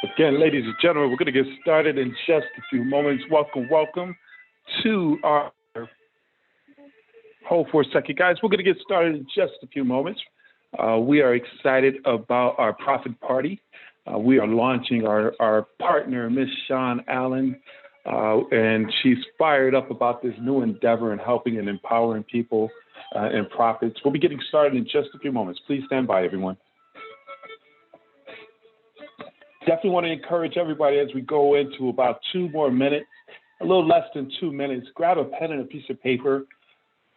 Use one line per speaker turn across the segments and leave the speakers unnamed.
Again, ladies and gentlemen, we're going to get started in just a few moments. Welcome to our hold for a second, guys. We're going to get started in just a few moments. We are excited about our profit party. We are launching our partner, Miss Shon Allen, and she's fired up about this new endeavor in helping and empowering people in profits. We'll be getting started in just a few moments. Please stand by, everyone. Definitely want to encourage everybody as we go into about 2 more minutes, a little less than 2 minutes. Grab a pen and a piece of paper.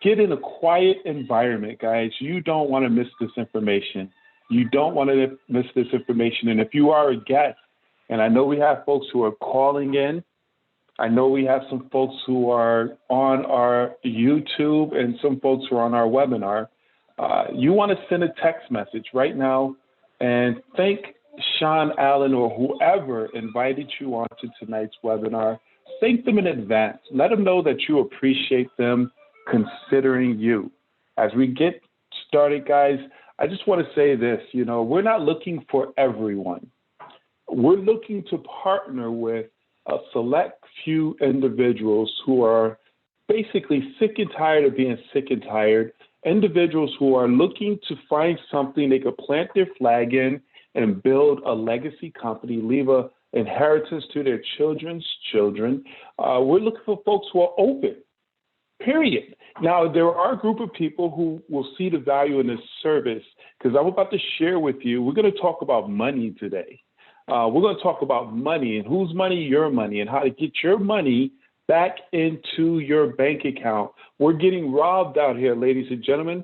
Get in a quiet environment, guys. You don't want to miss this information. You don't want to miss this information. And if you are a guest, and I know we have folks who are calling in, I know we have some folks who are on our YouTube and some folks who are on our webinar. You want to send a text message right now and thank Shon Allen or whoever invited you onto tonight's webinar. Thank them in advance. Let them know that you appreciate them considering you. As we get started, guys, I just want to say this, we're not looking for everyone. We're looking to partner with a select few individuals who are basically sick and tired of being sick and tired, individuals who are looking to find something they could plant their flag in and build a legacy company, leave an inheritance to their children's children. We're looking for folks who are open, period. Now, there are a group of people who will see the value in this service because I'm about to share with you, we're going to talk about money today. We're going to talk about money and whose money, your money, and how to get your money back into your bank account. We're getting robbed out here, ladies and gentlemen.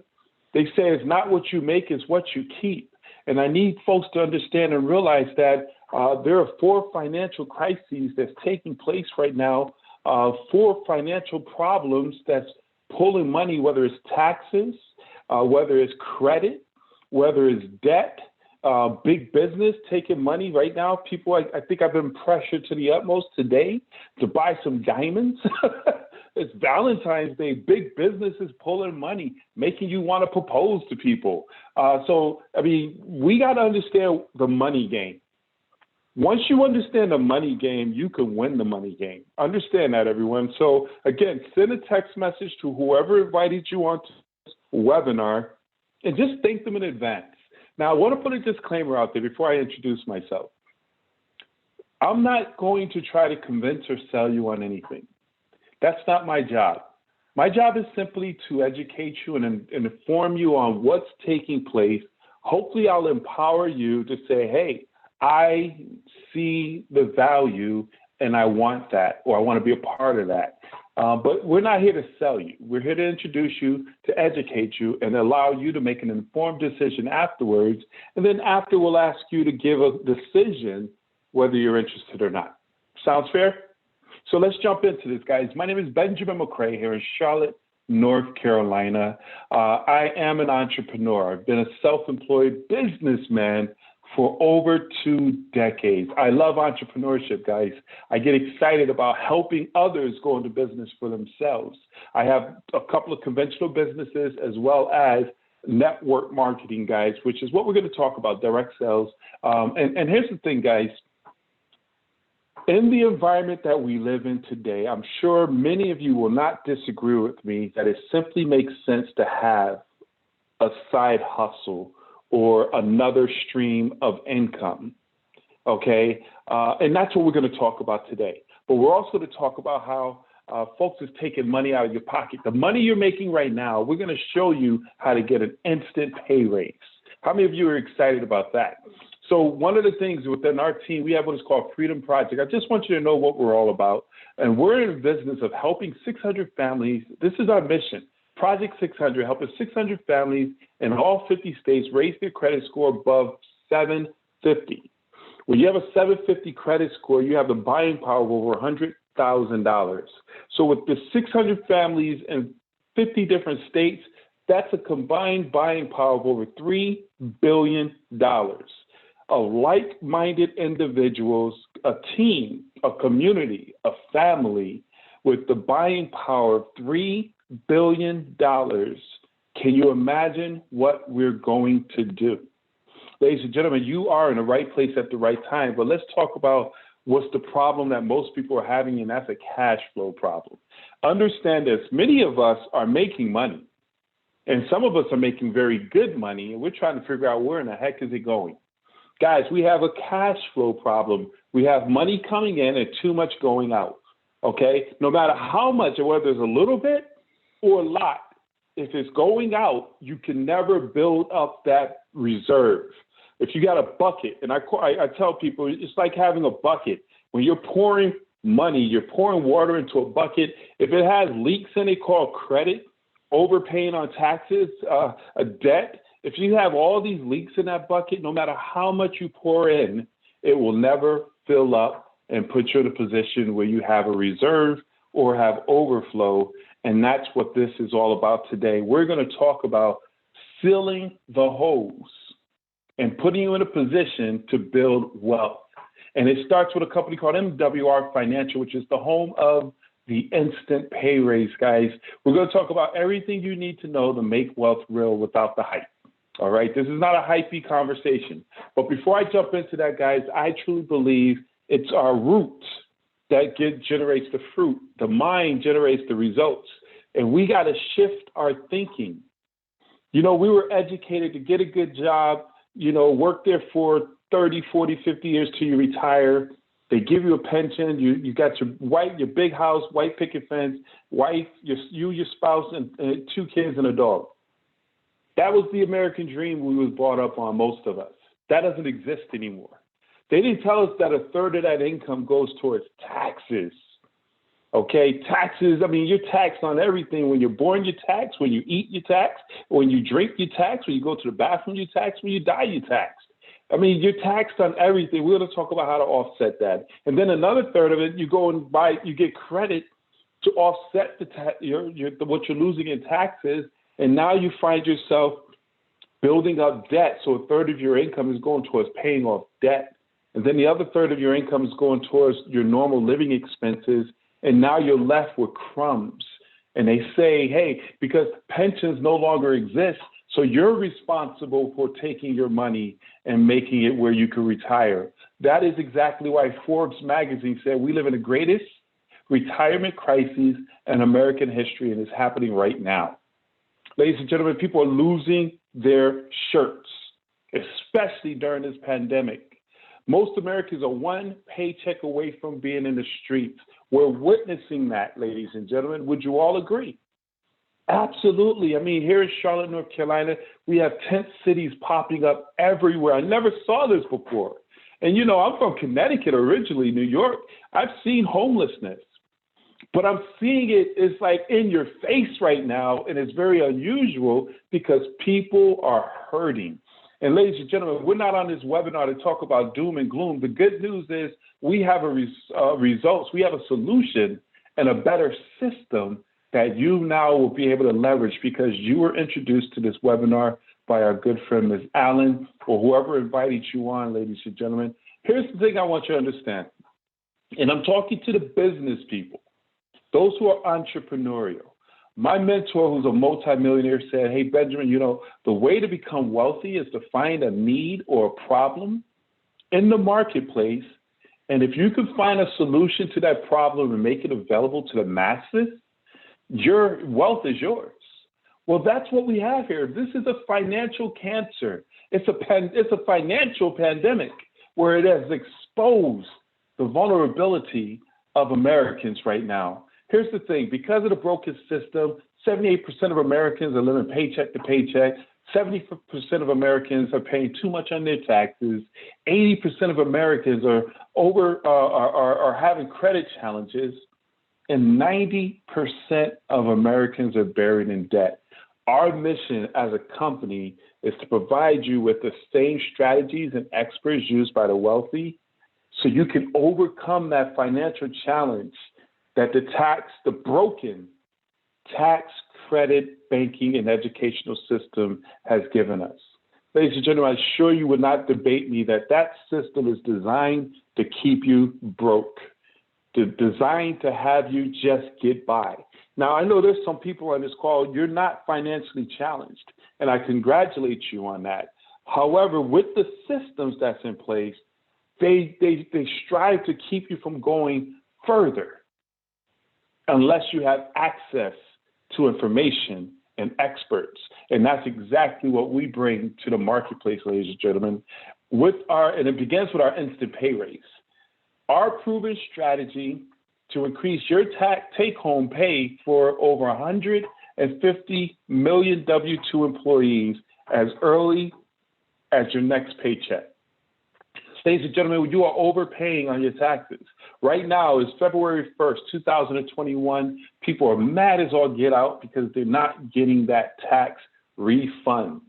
They say it's not what you make, it's what you keep. And I need folks to understand and realize that there are 4 financial crises that's taking place right now, 4 financial problems that's pulling money, whether it's taxes, whether it's credit, whether it's debt, big business taking money right now. People, I think I've been pressured to the utmost today to buy some diamonds. It's Valentine's Day. Big business is pulling money, making you want to propose to people. We got to understand the money game. Once you understand the money game, you can win the money game. Understand that, everyone. So, again, send a text message to whoever invited you on this webinar and just thank them in advance. Now, I want to put a disclaimer out there before I introduce myself. I'm not going to try to convince or sell you on anything. That's not my job. My job is simply to educate you and inform you on what's taking place. Hopefully, I'll empower you to say, hey, I see the value and I want that, or I want to be a part of that. But we're not here to sell you. We're here to introduce you, to educate you, and allow you to make an informed decision afterwards. And then after, we'll ask you to give a decision whether you're interested or not. Sounds fair? So let's jump into this, guys. My name is Benjamin McCrae here in Charlotte, North Carolina. I am an entrepreneur. I've been a self-employed businessman for over 2 decades. I love entrepreneurship, guys. I get excited about helping others go into business for themselves. I have a couple of conventional businesses as well as network marketing, guys, which is what we're going to talk about, direct sales. And here's the thing, guys. In the environment that we live in today, I'm sure many of you will not disagree with me that it simply makes sense to have a side hustle or another stream of income, okay? And that's what we're going to talk about today. But we're also going to talk about how folks is taking money out of your pocket. The money you're making right now, we're going to show you how to get an instant pay raise. How many of you are excited about that? So one of the things within our team, we have what is called Freedom Project. I just want you to know what we're all about. And we're in the business of helping 600 families. This is our mission. Project 600, helping 600 families in all 50 states raise their credit score above 750. When you have a 750 credit score, you have the buying power of over $100,000. So with the 600 families in 50 different states, that's a combined buying power of over $3 billion. Of like-minded individuals, a team, a community, a family with the buying power of $3 billion. Can you imagine what we're going to do? Ladies and gentlemen, you are in the right place at the right time, but let's talk about what's the problem that most people are having, and that's a cash flow problem. Understand this, many of us are making money, and some of us are making very good money, and we're trying to figure out where in the heck is it going. Guys, we have a cash flow problem. We have money coming in and too much going out, okay? No matter how much, or whether it's a little bit or a lot, if it's going out, you can never build up that reserve. If you got a bucket, and I tell people, it's like having a bucket. When you're pouring money, you're pouring water into a bucket. If it has leaks in it called credit, overpaying on taxes, a debt, if you have all these leaks in that bucket, no matter how much you pour in, it will never fill up and put you in a position where you have a reserve or have overflow. And that's what this is all about today. We're going to talk about filling the holes and putting you in a position to build wealth. And it starts with a company called MWR Financial, which is the home of the instant pay raise, guys. We're going to talk about everything you need to know to make wealth real without the hype. All right, this is not a hypey conversation. But before I jump into that, guys, I truly believe it's our roots that generates the fruit. The mind generates the results. And we got to shift our thinking. You know, we were educated to get a good job, you know, work there for 30, 40, 50 years till you retire. They give you a pension. You got your big house, white picket fence, wife, your spouse, and 2 kids and a dog. That was the American dream we was brought up on, most of us. That doesn't exist anymore. They didn't tell us that a third of that income goes towards taxes. Okay, taxes, I mean, you're taxed on everything. When you're born, you're taxed. When you eat, you're taxed. When you drink, you're taxed. When you go to the bathroom, you're taxed. When you die, you're taxed. I mean, you're taxed on everything. We're going to talk about how to offset that. And then another third of it, you go and you get credit to offset what you're losing in taxes. And now you find yourself building up debt. So a third of your income is going towards paying off debt. And then the other third of your income is going towards your normal living expenses. And now you're left with crumbs. And they say, hey, because pensions no longer exist, so you're responsible for taking your money and making it where you can retire. That is exactly why Forbes magazine said we live in the greatest retirement crisis in American history, and it's happening right now. Ladies and gentlemen, people are losing their shirts, especially during this pandemic. Most Americans are one paycheck away from being in the streets. We're witnessing that, ladies and gentlemen. Would you all agree? Absolutely. I mean, here in Charlotte, North Carolina, we have tent cities popping up everywhere. I never saw this before. And, you know, I'm from Connecticut originally, New York. I've seen homelessness, but I'm seeing it's like in your face right now, and it's very unusual because people are hurting. And ladies and gentlemen, we're not on this webinar to talk about doom and gloom. The good news is we have results. We have a solution and a better system that you now will be able to leverage because you were introduced to this webinar by our good friend, Ms. Allen, or whoever invited you on, ladies and gentlemen. Here's the thing I want you to understand. And I'm talking to the business people, those who are entrepreneurial. My mentor, who's a multimillionaire, said, hey, Benjamin, you know, the way to become wealthy is to find a need or a problem in the marketplace. And if you can find a solution to that problem and make it available to the masses, your wealth is yours. Well, that's what we have here. This is a financial cancer. It's a financial pandemic where it has exposed the vulnerability of Americans right now. Here's the thing, because of the broken system, 78% of Americans are living paycheck to paycheck. 70% of Americans are paying too much on their taxes. 80% of Americans are having credit challenges, and 90% of Americans are buried in debt. Our mission as a company is to provide you with the same strategies and experts used by the wealthy so you can overcome that financial challenge that the broken tax, credit, banking, and educational system has given us. Ladies and gentlemen, I'm sure you would not debate me that system is designed to keep you broke, designed to have you just get by. Now, I know there's some people on this call, you're not financially challenged, and I congratulate you on that. However, with the systems that's in place, they strive to keep you from going further unless you have access to information and experts. And that's exactly what we bring to the marketplace, ladies and gentlemen. And it begins with our instant pay raise. Our proven strategy to increase your take-home pay for over 150 million W-2 employees as early as your next paycheck. Ladies and gentlemen, you are overpaying on your taxes. Right now is February 1st, 2021. People are mad as all get out because they're not getting that tax refund.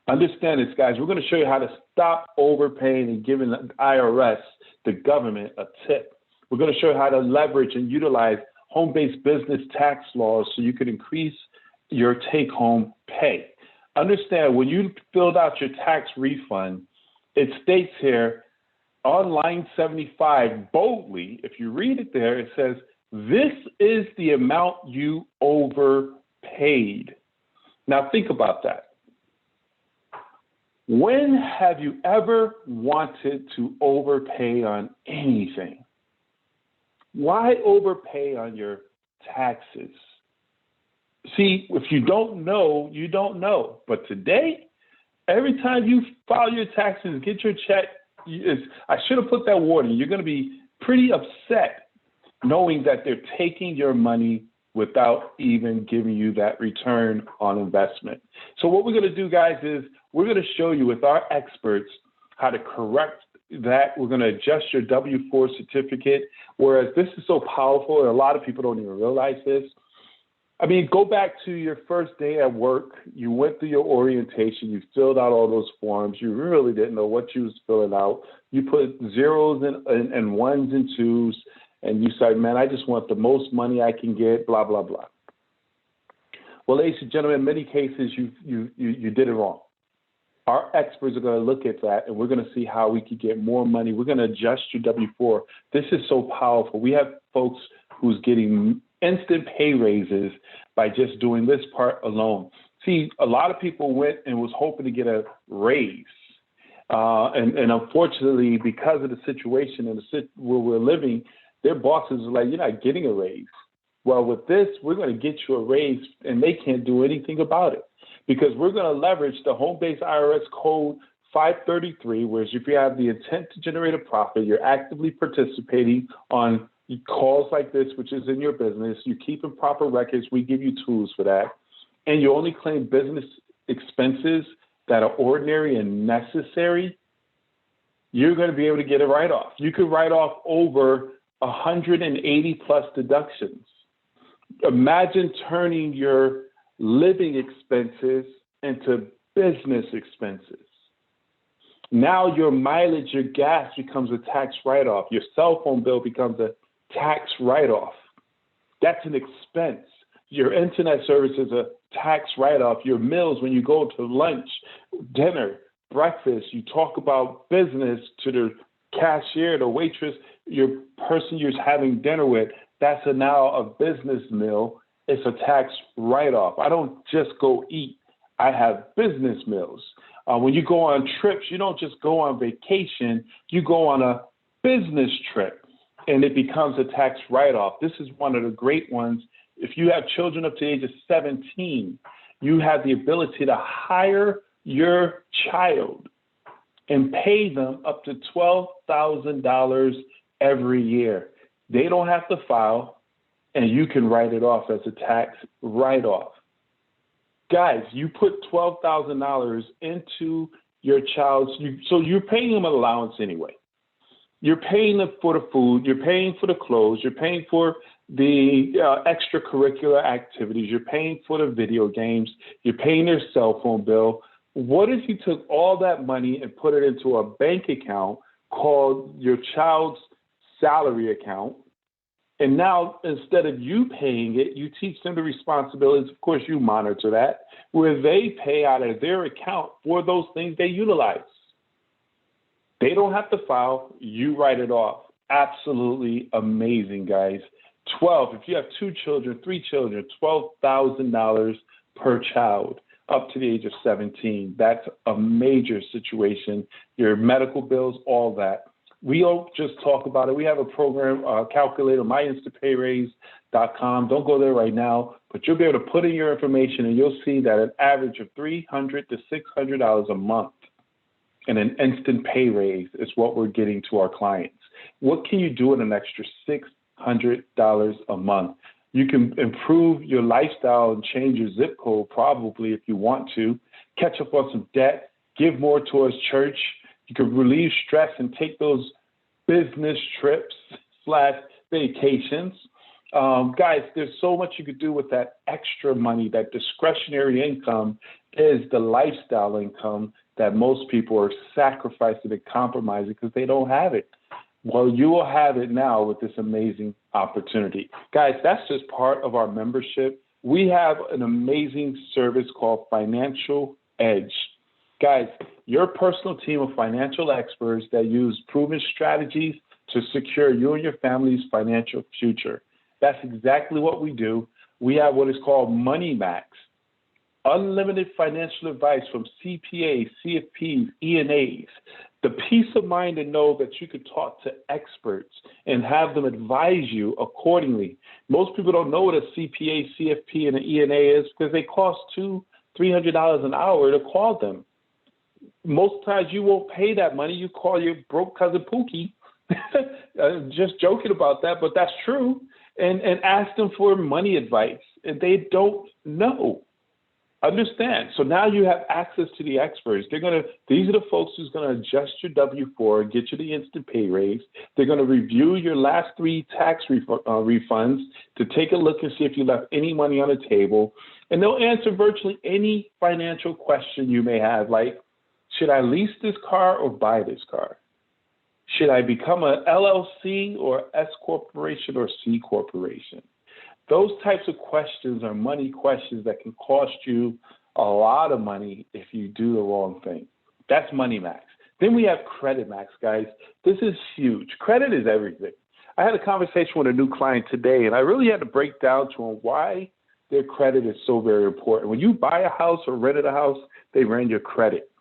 Understand this, guys. We're going to show you how to stop overpaying and giving the IRS, the government, a tip. We're going to show you how to leverage and utilize home-based business tax laws so you can increase your take-home pay. Understand, when you filled out your tax refund, it states here on line 75 boldly, if you read it there, it says, this is the amount you overpaid. Now think about that. When have you ever wanted to overpay on anything? Why overpay on your taxes? See, if you don't know, you don't know. But today, every time you file your taxes, get your check, I should have put that warning. You're going to be pretty upset knowing that they're taking your money without even giving you that return on investment. So what we're going to do, guys, is we're going to show you with our experts how to correct that. We're going to adjust your W-4 certificate, whereas this is so powerful, and a lot of people don't even realize this. I mean, go back to your first day at work. You went through your orientation. You filled out all those forms. You really didn't know what you was filling out. You put zeros and ones and twos, and you said, man, I just want the most money I can get, blah, blah, blah. Well, ladies and gentlemen, in many cases, you did it wrong. Our experts are going to look at that, and we're going to see how we can get more money. We're going to adjust your W-4. This is so powerful. We have folks who's getting instant pay raises by just doing this part alone. See, a lot of people went and was hoping to get a raise. And unfortunately, because of the situation and where we're living, their bosses are like, you're not getting a raise. Well, with this, we're going to get you a raise, and they can't do anything about it because we're going to leverage the home-based IRS code 533, whereas if you have the intent to generate a profit, you're actively participating on calls like this, which is in your business, you keep in proper records, we give you tools for that, and you only claim business expenses that are ordinary and necessary, you're going to be able to get a write-off. You could write off over 180 plus deductions. Imagine turning your living expenses into business expenses. Now your mileage, your gas becomes a tax write-off. Your cell phone bill becomes a tax write-off. That's an expense. Your internet service is a tax write-off. Your meals, when you go to lunch, dinner, breakfast, you talk about business to the cashier, the waitress, your person you're having dinner with, that's now a business meal. It's a tax write-off. I don't just go eat. I have business meals. When you go on trips, you don't just go on vacation. You go on a business trip, and it becomes a tax write-off. This is one of the great ones. If you have children up to the age of 17, you have the ability to hire your child and pay them up to $12,000 every year. They don't have to file, and you can write it off as a tax write-off. Guys, you put $12,000 into your child's, so you're paying them an allowance anyway. You're paying them for the food, you're paying for the clothes, you're paying for the extracurricular activities, you're paying for the video games, you're paying their cell phone bill. What if you took all that money and put it into a bank account called your child's salary account? And now, instead of you paying it, you teach them the responsibilities. Of course, you monitor that, where they pay out of their account for those things they utilize. They don't have to file. You write it off. Absolutely amazing, guys. If you have 2 children, 3 children, $12,000 per child. up to the age of 17. That's a major situation. Your medical bills, all that. We don't just talk about it. We have a program, calculator, myinstantpayraise.com. Don't go there right now, but you'll be able to put in your information and you'll see that an average of $300 to $600 a month in an instant pay raise is what we're getting to our clients. What can you do in an extra $600 a month? You can improve your lifestyle and change your zip code probably if you want to, catch up on some debt, give more towards church. You can relieve stress and take those business trips / vacations. Guys, there's so much you could do with that extra money. That discretionary income is the lifestyle income that most people are sacrificing and compromising because they don't have it. Well, you will have it now with this amazing opportunity. Guys, that's just part of our membership. We have an amazing service called Financial Edge. Guys, your personal team of financial experts that use proven strategies to secure you and your family's financial future. That's exactly what we do. We have what is called Money Max, unlimited financial advice from CPAs, CFPs, E&As. The peace of mind to know that you could talk to experts and have them advise you accordingly. Most people don't know what a CPA, CFP, and an E&A is because they cost $200-$300 an hour to call them. Most times you won't pay that money. You call your broke cousin Pookie, just joking about that, but that's true, and ask them for money advice. And they don't know. Understand. So now you have access to the experts. These are the folks who's going to adjust your W-4, get you the instant pay raise. They're going to review your last 3 tax refunds to take a look and see if you left any money on the table. And they'll answer virtually any financial question you may have, like, should I lease this car or buy this car? Should I become an LLC or S corporation or C corporation? Those types of questions are money questions that can cost you a lot of money if you do the wrong thing. That's Money Max. Then we have Credit Max, guys. This is huge. Credit is everything. I had a conversation with a new client today, and I really had to break down to them why their credit is so very important. When you buy a house or rent a house, they run your credit.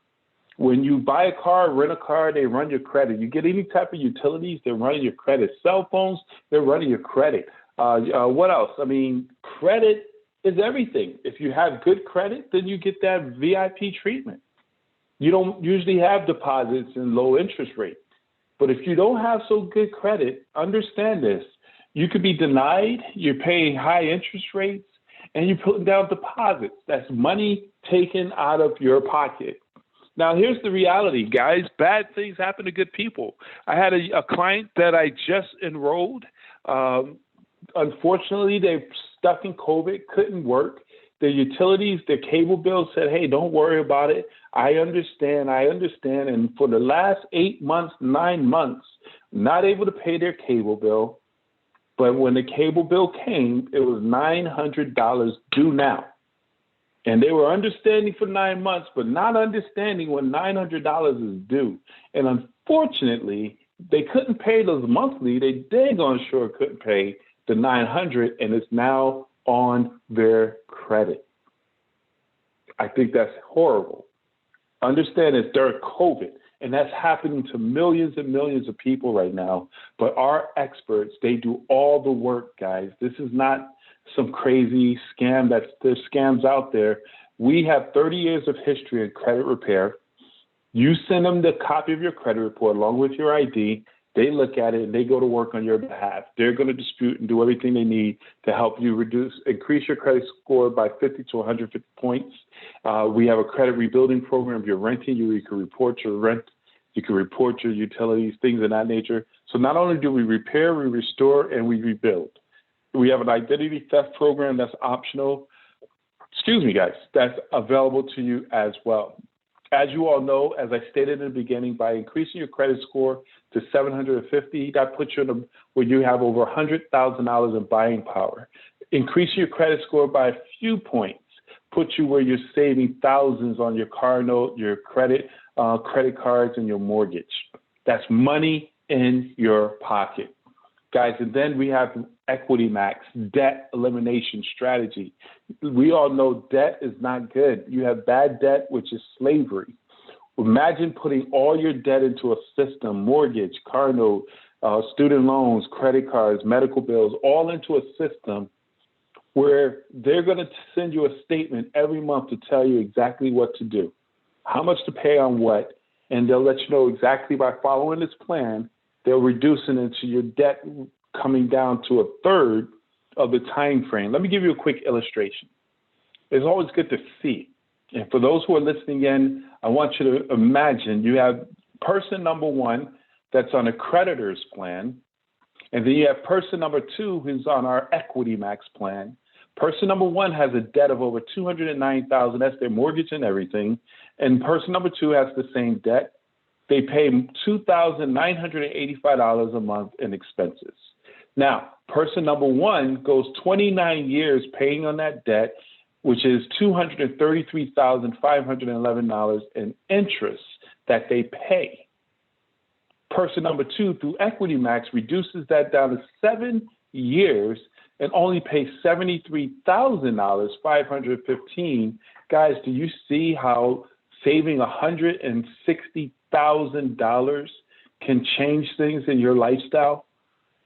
When you buy a car, rent a car, they run your credit. You get any type of utilities, they're running your credit. Cell phones, they're running your credit. What else? I mean, credit is everything. If you have good credit, then you get that VIP treatment. You don't usually have deposits and low interest rates. But if you don't have so good credit, understand this. You could be denied, you're paying high interest rates, and you're putting down deposits. That's money taken out of your pocket. Now, here's the reality, guys. Bad things happen to good people. I had a client that I just enrolled. Unfortunately, they're stuck in COVID, couldn't work. The utilities, the cable bill said, hey, don't worry about it. I understand. And for the last 8 months, 9 months, not able to pay their cable bill. But when the cable bill came, it was $900 due now. And they were understanding for 9 months, but not understanding when $900 is due. And unfortunately, they couldn't pay those monthly. They dang on sure couldn't pay the $900, and it's now on their credit. I think that's horrible. Understand it's during COVID, and that's happening to millions and millions of people right now. But our experts, they do all the work, guys. This is not some crazy scam. There's scams out there. We have 30 years of history in credit repair. You send them the copy of your credit report along with your ID. They look at it and they go to work on your behalf. They're going to dispute and do everything they need to help you increase your credit score by 50 to 150 points. We have a credit rebuilding program. If you're renting, you can report your rent. You can report your utilities, things of that nature. So not only do we repair, we restore, and we rebuild. We have an identity theft program that's optional. That's available to you as well. As you all know, as I stated in the beginning, by increasing your credit score to 750, that puts you where you have over $100,000 in buying power. Increasing your credit score by a few points puts you where you're saving thousands on your car note, your credit cards, and your mortgage. That's money in your pocket. guys. And then we have Equity Max, debt elimination strategy. We all know debt is not good. You have bad debt, which is slavery. Imagine putting all your debt into a system, mortgage, car note, student loans, credit cards, medical bills, all into a system where they're going to send you a statement every month to tell you exactly what to do, how much to pay on what, and they'll let you know exactly by following this plan, they'll reduce it into your debt coming down to a third of the time frame. Let me give you a quick illustration. It's always good to see. And for those who are listening in, I want you to imagine you have person number one that's on a creditor's plan, and then you have person number two who's on our Equity Max plan. Person number one has a debt of over $209,000. That's their mortgage and everything. And person number two has the same debt. They pay $2,985 a month in expenses. Now, person number one goes 29 years paying on that debt, which is $233,511 in interest that they pay. Person number two, through Equity Max, reduces that down to 7 years and only pays $73,000, $515. Guys, do you see how saving $160,000 can change things in your lifestyle?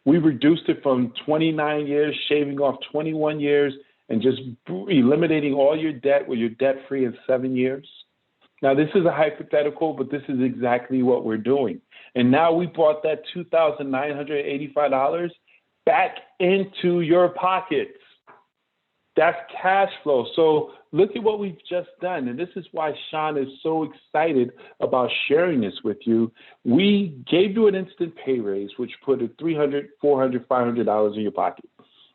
We reduced it from 29 years, shaving off 21 years, and just eliminating all your debt where you're debt-free in 7 years. Now, this is a hypothetical, but this is exactly what we're doing. And now we brought that $2,985 back into your pockets. That's cash flow. So look at what we've just done. And this is why Shon is so excited about sharing this with you. We gave you an instant pay raise, which put $300, $400, $500 in your pocket.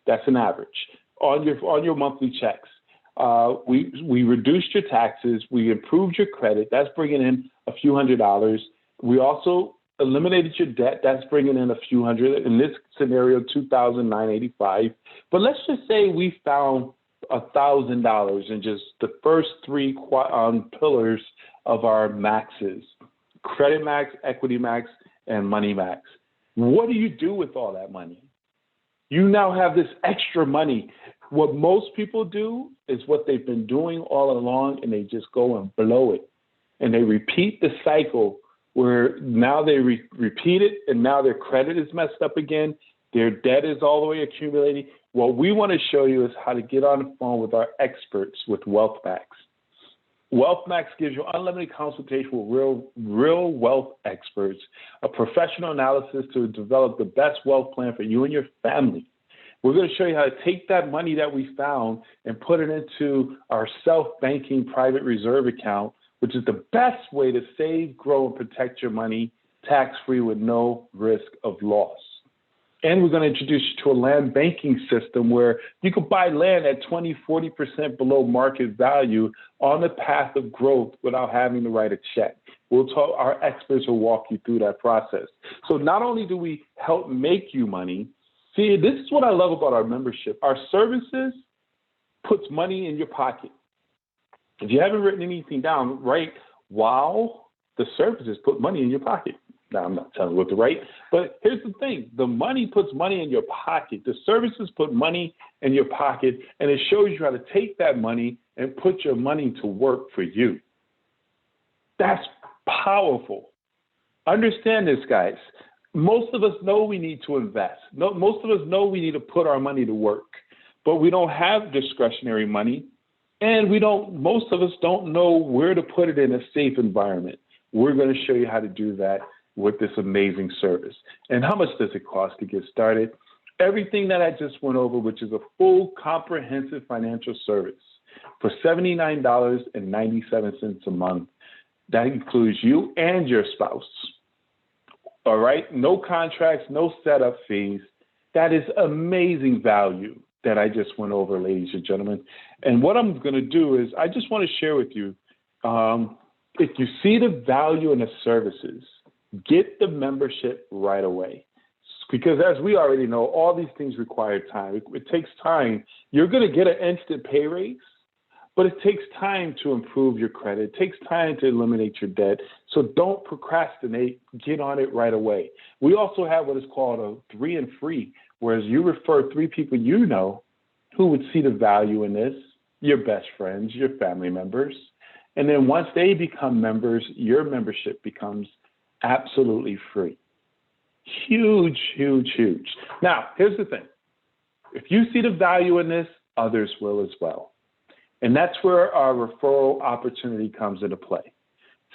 That's an average on your monthly checks. We reduced your taxes. We improved your credit. That's bringing in a few $100s. We also eliminated your debt. That's bringing in a few hundred. In this scenario, $2,985. But let's just say we found $1,000 in just the first three pillars of our maxes: Credit Max, Equity Max, and Money Max. What do you do with all that money? You now have this extra money. What most people do is what they've been doing all along, and they just go and blow it. And they repeat the cycle where now they repeat it, and now their credit is messed up again. Their debt is all the way accumulating. What we want to show you is how to get on the phone with our experts with Wealth Max. Wealth Max gives you unlimited consultation with real wealth experts, a professional analysis to develop the best wealth plan for you and your family. We're going to show you how to take that money that we found and put it into our self-banking private reserve account, which is the best way to save, grow, and protect your money tax-free with no risk of loss. And we're going to introduce you to a land banking system where you can buy land at 20, 40% below market value on the path of growth without having to write a check. Our experts will walk you through that process. So not only do we help make you money, see, this is what I love about our membership. Our services puts money in your pocket. If you haven't written anything down, write, wow, the services put money in your pocket. Now, I'm not telling you what to write, but here's the thing. The money puts money in your pocket. The services put money in your pocket, and it shows you how to take that money and put your money to work for you. That's powerful. Understand this, guys. Most of us know we need to invest. Most of us know we need to put our money to work, but we don't have discretionary money, and most of us don't know where to put it in a safe environment. We're going to show you how to do that with this amazing service. And how much does it cost to get started? Everything that I just went over, which is a full comprehensive financial service for $79.97 a month. That includes you and your spouse. All right? No contracts, no setup fees. That is amazing value that I just went over, ladies and gentlemen. And what I'm going to do is I just want to share with you, if you see the value in the services, get the membership right away. Because as we already know, all these things require time. It takes time. You're going to get an instant pay raise, But it takes time to improve your credit. It takes time to eliminate your debt. So don't procrastinate. Get on it right away. We also have what is called a 3 and free, whereas you refer 3 people you know who would see the value in this, your best friends, your family members. And then once they become members, your membership becomes absolutely free. Huge, huge, huge. Now, here's the thing. If you see the value in this, others will as well. And that's where our referral opportunity comes into play.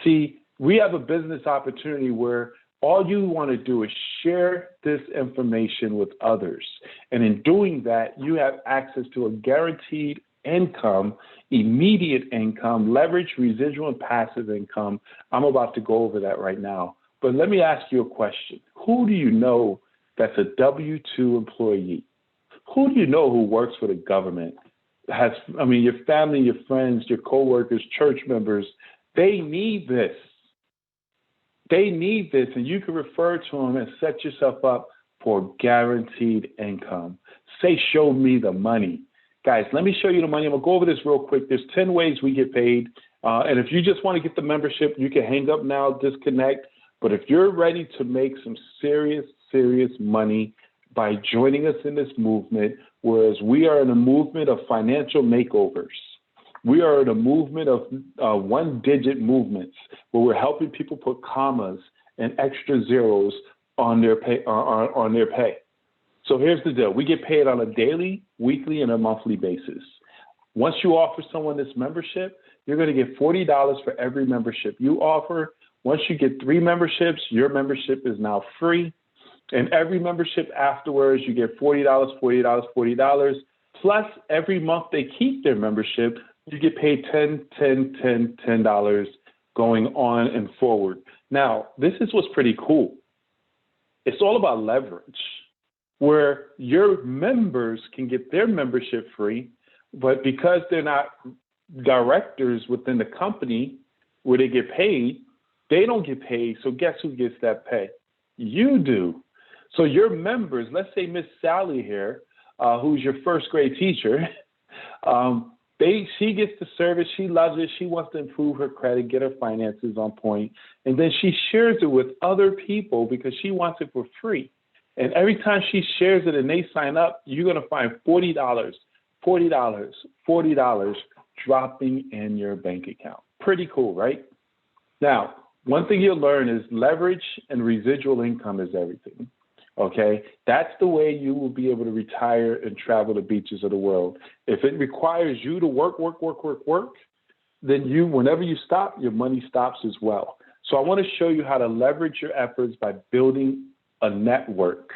See, we have a business opportunity where all you want to do is share this information with others. And in doing that, you have access to a guaranteed income, immediate income, leverage, residual, and passive income. I'm about to go over that right now. But let me ask you a question. Who do you know that's a W-2 employee? Who do you know who works for the government? Your family, your friends, your coworkers, church members, they need this. They need this, and you can refer to them and set yourself up for guaranteed income. Say, show me the money. Guys, let me show you the money. I'm going to go over this real quick. There's 10 ways we get paid. And if you just want to get the membership, you can hang up now, disconnect. But if you're ready to make some serious, serious money by joining us in this movement, whereas we are in a movement of financial makeovers. We are in a movement of one-digit movements where we're helping people put commas and extra zeros on their pay. So here's the deal. We get paid on a daily, weekly, and a monthly basis. Once you offer someone this membership, you're going to get $40 for every membership you offer. Once you get 3 memberships, your membership is now free. And every membership afterwards, you get $40, $40, $40. Plus, every month they keep their membership, you get paid $10 going on and forward. Now, this is what's pretty cool. It's all about leverage, where your members can get their membership free, but because they're not directors within the company where they get paid, they don't get paid. So guess who gets that pay? You do. So your members, let's say Miss Sally here, who's your first grade teacher, she gets the service, she loves it, she wants to improve her credit, get her finances on point, and then she shares it with other people because she wants it for free. And every time she shares it and they sign up, you're going to find $40 dropping in your bank account. Pretty cool, right? Now, one thing you'll learn is leverage and residual income is everything. Okay, that's the way you will be able to retire and travel the beaches of the world. If it requires you to work, then whenever you stop, your money stops as well. So I want to show you how to leverage your efforts by building a network.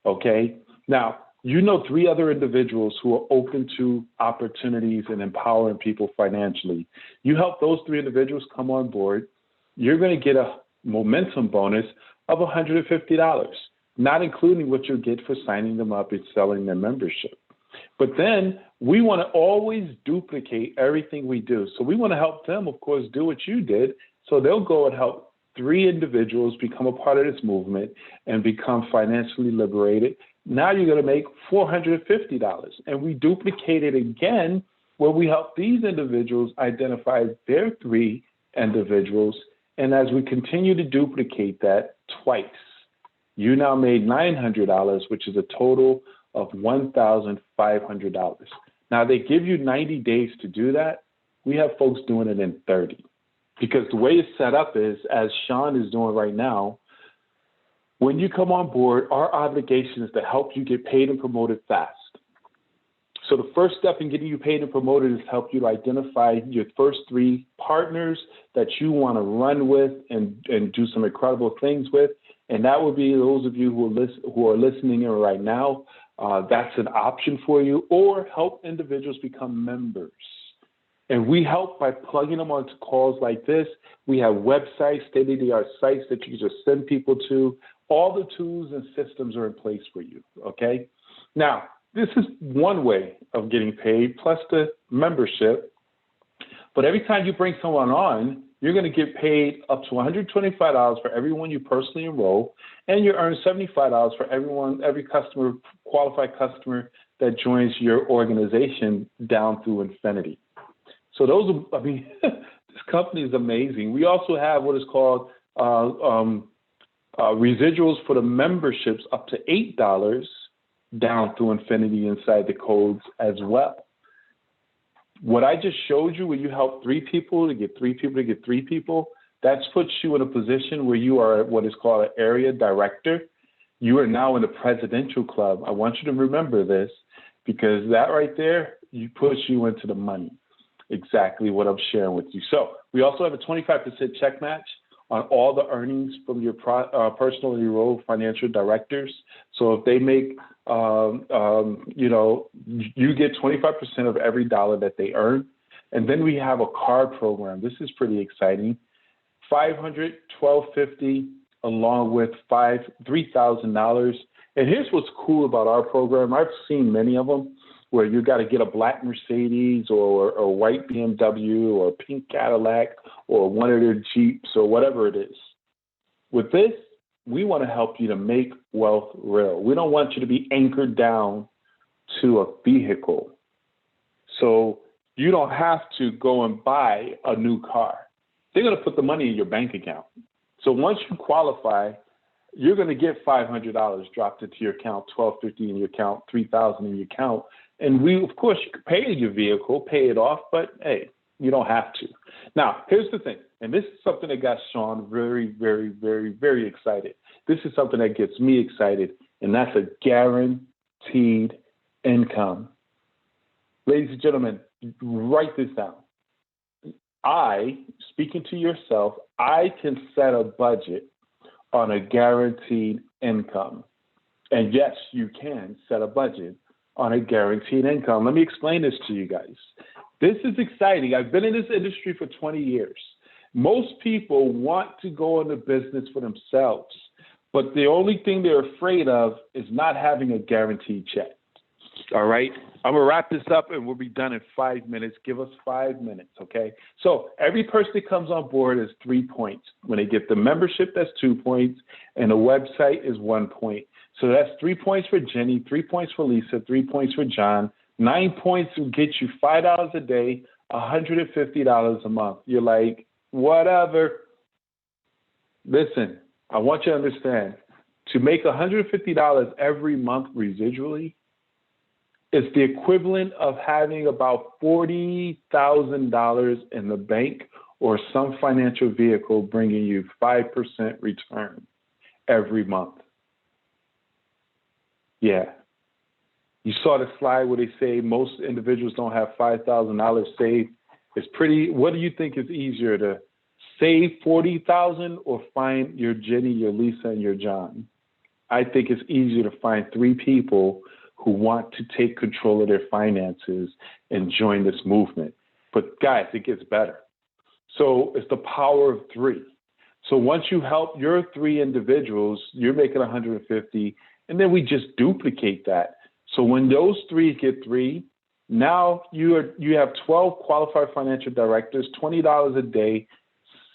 Okay, now, you know 3 other individuals who are open to opportunities and empowering people financially. You help those 3 individuals come on board, you're going to get a momentum bonus of $150. Not including what you'll get for signing them up and selling their membership. But then we want to always duplicate everything we do. So we want to help them, of course, do what you did. So they'll go and help 3 individuals become a part of this movement and become financially liberated. Now you're going to make $450. And we duplicate it again where we help these individuals identify their 3 individuals. And as we continue to duplicate that twice, you now made $900, which is a total of $1,500. Now, they give you 90 days to do that. We have folks doing it in 30. Because the way it's set up is, as Shon is doing right now, when you come on board, our obligation is to help you get paid and promoted fast. So the first step in getting you paid and promoted is help you to identify your first 3 partners that you want to run with and do some incredible things with. And that would be those of you who are listening in right now. That's an option for you, or help individuals become members. And we help by plugging them onto calls like this. We have websites, state-of-the-art sites that you can just send people to. All the tools and systems are in place for you, okay? Now, this is one way of getting paid, plus the membership. But every time you bring someone on, you're going to get paid up to $125 for everyone you personally enroll, and you earn $75 for every customer, qualified customer that joins your organization down through infinity. So those are, I mean, this company is amazing. We also have what is called residuals for the memberships up to $8 down through infinity inside the codes as well. What I just showed you, where you help 3 people to get 3 people to get 3 people, that puts you in a position where you are what is called an area director. You are now in the presidential club. I want you to remember this, because that right there, you push you into the money. Exactly what I'm sharing with you. So we also have a 25% check match on all the earnings from your personally enrolled financial directors. So if they make, you get 25% of every dollar that they earn. And then we have a card program. This is pretty exciting. $500, $1,250, along with $3,000. And here's what's cool about our program. I've seen many of them where you got to get a black Mercedes or a white BMW or a pink Cadillac or one of their Jeeps or whatever it is. With this, we want to help you to make wealth real. We don't want you to be anchored down to a vehicle. So you don't have to go and buy a new car. They're going to put the money in your bank account. So once you qualify, you're going to get $500 dropped into your account, $1,250 in your account, $3,000 in your account. And we, of course, you can pay your vehicle, pay it off, but hey, you don't have to. Now, here's the thing, and this is something that got Shon very, very, very, very excited. This is something that gets me excited, and that's a guaranteed income. Ladies and gentlemen, write this down. Speaking to yourself, I can set a budget on a guaranteed income. And yes, you can set a budget on a guaranteed income. Let me explain this to you guys. This is exciting. I've been in this industry for 20 years. Most people want to go into business for themselves, but the only thing they're afraid of is not having a guaranteed check. All right? I'm going to wrap this up and we'll be done in 5 minutes. Give us 5 minutes, okay? So every person that comes on board is 3 points. When they get the membership, that's 2 points, and the website is 1 point. So that's 3 points for Jenny, 3 points for Lisa, 3 points for John. 9 points will get you $5 a day, $150 a month. You're like, whatever. Listen, I want you to understand, to make $150 every month residually is the equivalent of having about $40,000 in the bank or some financial vehicle bringing you 5% return every month. Yeah. You saw the slide where they say most individuals don't have $5,000 saved. It's pretty, what do you think is easier, to save $40,000 or find your Jenny, your Lisa, and your John? I think it's easier to find 3 people who want to take control of their finances and join this movement. But guys, it gets better. So it's the power of 3. So once you help your 3 individuals, you're making $150, and then we just duplicate that. So when those 3 get 3, now you have 12 qualified financial directors, $20 a day,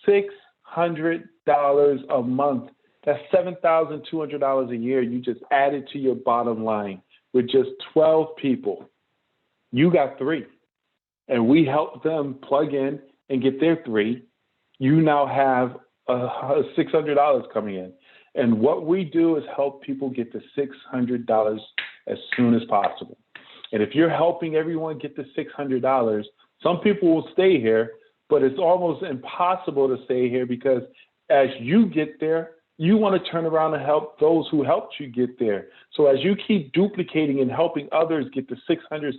$600 a month. That's $7,200 a year. You just added to your bottom line with just 12 people. You got 3. And we help them plug in and get their 3. You now have $600 coming in. And what we do is help people get to $600 as soon as possible. And if you're helping everyone get to $600, some people will stay here, but it's almost impossible to stay here, because as you get there, you want to turn around and help those who helped you get there. So as you keep duplicating and helping others get to 600,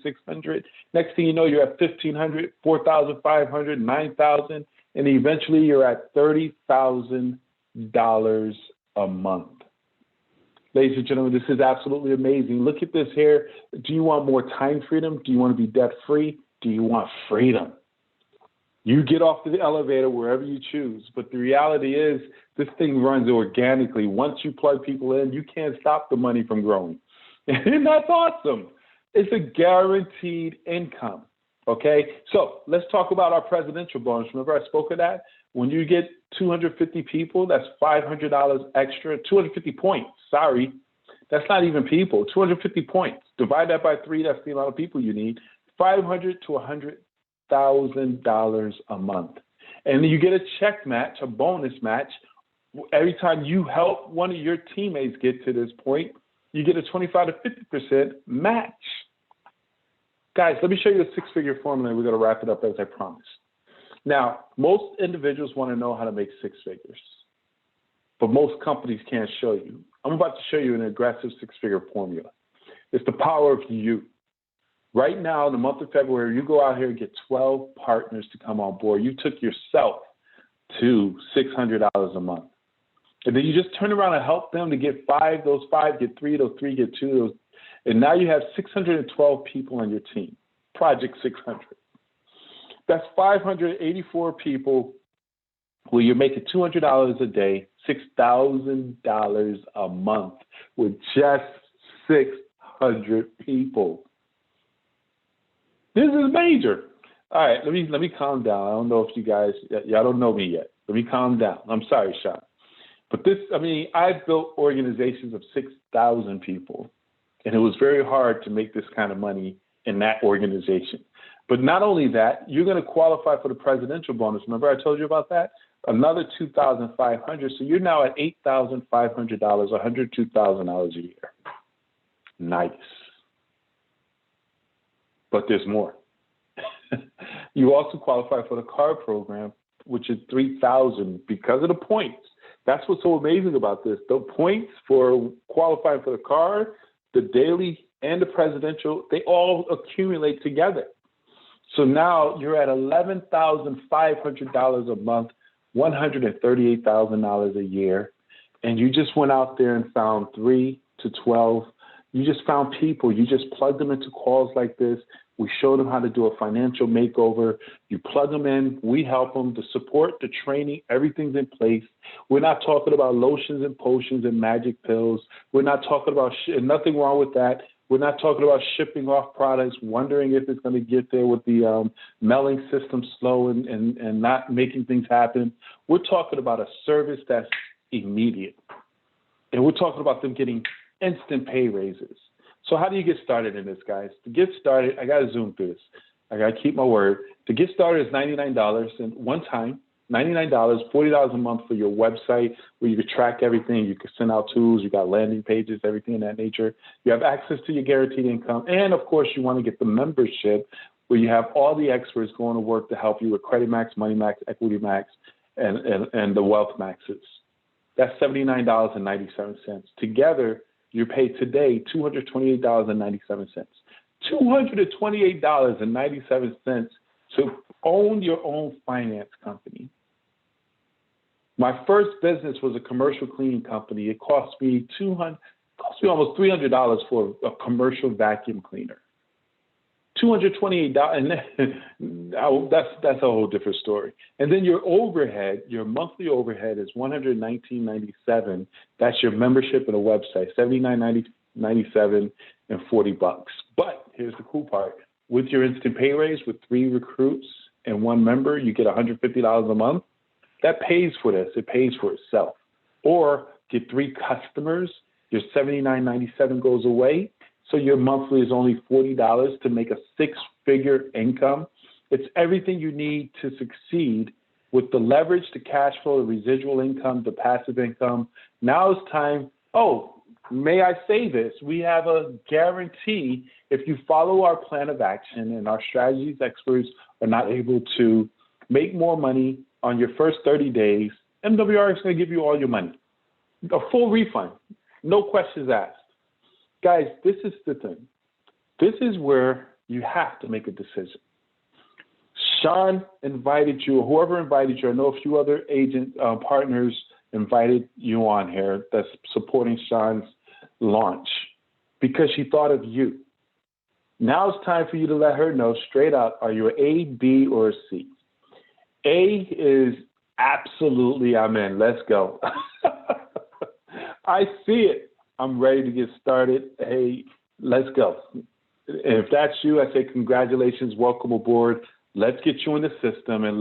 next thing you know, you're at 1,500, 4,500, 9,000, and eventually you're at $30,000 a month. Ladies and gentlemen, this is absolutely amazing. Look at this here. Do you want more time freedom? Do you want to be debt free? Do you want freedom? You get off the elevator wherever you choose. But the reality is, this thing runs organically. Once you plug people in, you can't stop the money from growing. And that's awesome. It's a guaranteed income. Okay? So let's talk about our presidential bonus. Remember I spoke of that? When you get 250 people, that's $500 extra, 250 points. Sorry. That's not even people, 250 points. Divide that by 3, that's the amount of people you need. $500 to $6,000 a month. And you get a check match, a bonus match. Every time you help one of your teammates get to this point, you get a 25 to 50% match. Guys, let me show you a six-figure formula, and we're going to wrap it up as I promised. Now, most individuals want to know how to make six figures, but most companies can't show you. I'm about to show you an aggressive six-figure formula. It's the power of you. Right now, in the month of February, you go out here and get 12 partners to come on board. You took yourself to $600 a month. And then you just turn around and help them to get five, those five get three, those three get two, those, and now you have 612 people on your team, Project 600. That's 584 people where you're making $200 a day, $6,000 a month with just 600 people. This is major. All right, let me calm down. I don't know if you guys, y'all don't know me yet. Let me calm down. I'm sorry, Shon. But I've built organizations of 6,000 people, and it was very hard to make this kind of money in that organization. But not only that, you're going to qualify for the presidential bonus. Remember I told you about that? Another $2,500. So you're now at $8,500, $102,000 a year. Nice. But there's more. You also qualify for the card program, which is $3,000 because of the points. That's what's so amazing about this. The points for qualifying for the card, the daily, and the presidential, they all accumulate together. So now you're at $11,500 a month, $138,000 a year, and you just went out there and found 3 to 12. You just found people. You just plugged them into calls like this. We showed them how to do a financial makeover. You plug them in. We help them. The support, the training, everything's in place. We're not talking about lotions and potions and magic pills. We're not talking about nothing wrong with that. We're not talking about shipping off products, wondering if it's going to get there with the mailing system slow and not making things happen. We're talking about a service that's immediate. And we're talking about them getting instant pay raises. So how do you get started in this, guys? To get started, I got to zoom through this. I got to keep my word. To get started is $99 and one time, $99, $40 a month for your website where you can track everything. You can send out tools. You got landing pages, everything in that nature. You have access to your guaranteed income. And, of course, you want to get the membership where you have all the experts going to work to help you with Credit Max, Money Max, Equity Max, and the Wealth Maxes. That's $79.97. Together, you're paid today $228.97. $228.97 to own your own finance company. My first business was a commercial cleaning company. It cost me almost $300 for a commercial vacuum cleaner. $228, and that's a whole different story. And then your overhead, your monthly overhead is $119.97. That's your membership and a website, $79.97 and $40. But here's the cool part: with your instant pay raise, with 3 recruits and 1 member, you get $150 a month. That pays for this. It pays for itself. Or get 3 customers, your $79.97 goes away. So your monthly is only $40 to make a 6-figure income. It's everything you need to succeed with the leverage, the cash flow, the residual income, the passive income. Now it's time. Oh, may I say this? We have a guarantee. If you follow our plan of action and our strategies experts are not able to make more money on your first 30 days, MWR is going to give you all your money. A full refund. No questions asked. Guys, this is the thing. This is where you have to make a decision. Shon invited you, or whoever invited you, I know a few other agent partners invited you on here that's supporting Shon's launch because she thought of you. Now it's time for you to let her know straight out, are you an A, B, or a C? A is absolutely, I'm in. Let's go. I see it. I'm ready to get started. Hey, let's go. And if that's you, I say congratulations, welcome aboard. Let's get you in the system, and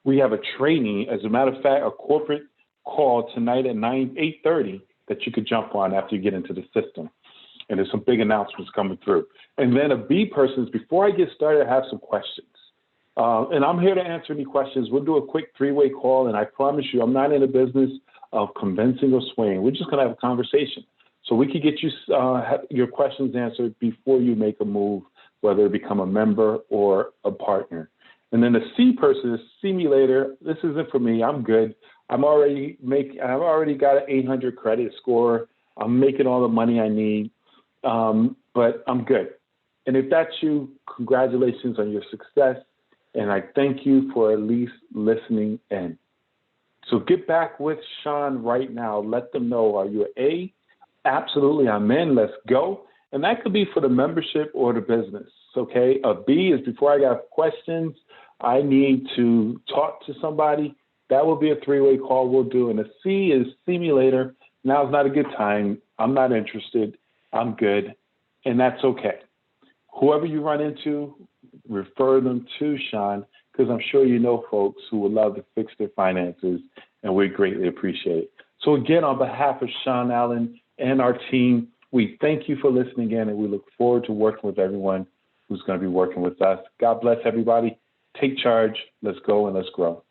we have a training, as a matter of fact, a corporate call tonight at 8:30 that you could jump on after you get into the system. And there's some big announcements coming through. And then a B person, before I get started, I have some questions. And I'm here to answer any questions. We'll do a quick three-way call, and I promise you, I'm not in the business of convincing or swaying. We're just going to have a conversation. So we could get you your questions answered before you make a move, whether it become a member or a partner. And then the C person is simulator. This isn't for me. I'm good. I've already got an 800 credit score. I'm making all the money I need, but I'm good. And if that's you, congratulations on your success. And I thank you for at least listening in. So get back with Shon right now. Let them know, are you an A? Absolutely, I'm in. Let's go. And that could be for the membership or the business, okay? A B is before I got questions, I need to talk to somebody. That will be a three-way call we'll do. And a C is simulator. Now's not a good time. I'm not interested. I'm good. And that's okay. Whoever you run into, refer them to Shon, because I'm sure you know folks who would love to fix their finances, and we greatly appreciate it. So again, on behalf of Shon Allen and our team, we thank you for listening in, and we look forward to working with everyone who's going to be working with us. God bless everybody. Take charge. Let's go and let's grow.